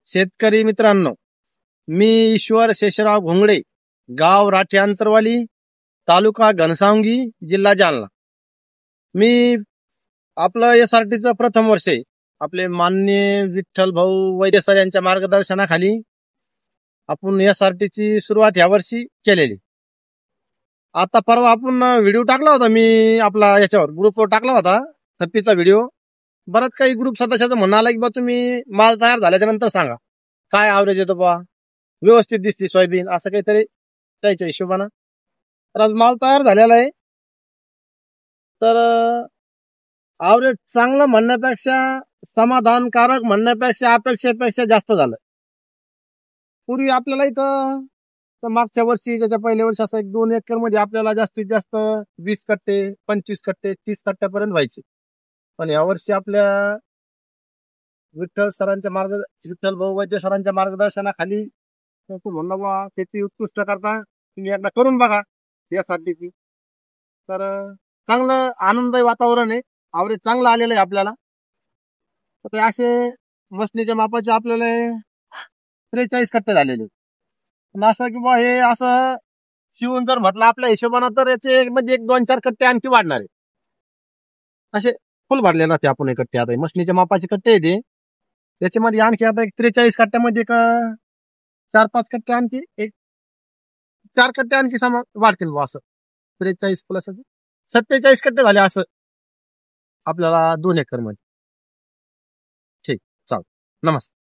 शेतकरी मित्रांनो, मी ईश्वर शेषराव घोंगडे, गाव राठी अंतरवाली, तालुका घनसावंगी, जिल्हा जालना। मी आपलं एसआरटीचं प्रथम वर्ष आहे। आपले माननीय विठ्ठल भाऊ वैद्य सर यांच्या मार्गदर्शनाखाली आपण एसआरटीची सुरुवात या वर्षी केलेली। आता परवा आपण व्हिडिओ टाकला होता, मी आपला याच्यावर ग्रुपवर टाकला होता थप्पीचा व्हिडिओ। बराच काही ग्रुप सदस्याचं म्हणणं आलं की बा तुम्ही माल तयार झाल्याच्या नंतर सांगा काय ॲव्हरेज येतो, बा व्यवस्थित दिसली सोयाबीन, असं काहीतरी त्याच्या हिशोबानं। तर आज माल तयार झालेला आहे, तर ॲव्हरेज चांगलं म्हणण्यापेक्षा, समाधानकारक म्हणण्यापेक्षा अपेक्षेपेक्षा जास्त झालं। पूर्वी आपल्याला इथं मागच्या वर्षी त्याच्या पहिल्या वर्षी असं 1-2 एकर मध्ये आपल्याला जास्तीत जास्त 20 कट्टे, 25 कट्टे, 30 कट्ट्यापर्यंत व्हायचे। पण यावर्षी आपल्या विठ्ठल भाऊ वैद्य सरांच्या मार्गदर्शनाखाली म्हणलं बा शेती उत्कृष्ट करता तुम्ही एकदा करून बघा यासाठी। तर चांगलं आनंददायी वातावरण आहे, ॲव्हरेज चांगलं आलेलं आहे आपल्याला। तर असे मशनीच्या मापाचे आपल्याला 43 कट्टे झालेले। पण असं की बा हे असं शिवून जर म्हटलं आपल्या हिशोबानं तर याचे म्हणजे 1-2-4 कट्टे आणखी वाढणार आहे। असे फुल भरले ना ते आपण कट्टे, आता मशनीच्या मापाचे कट्टे येते त्याच्यामध्ये आणखी आता 43 कट्ट्यामध्ये 4-5 कट्टे आणखी 4 कट्टे आणखी वाढतील बा। असं 43 प्लस 47 कट्टे झाले असं आपल्याला 2 एकर मध्ये। ठीक, चाल, नमस्कार।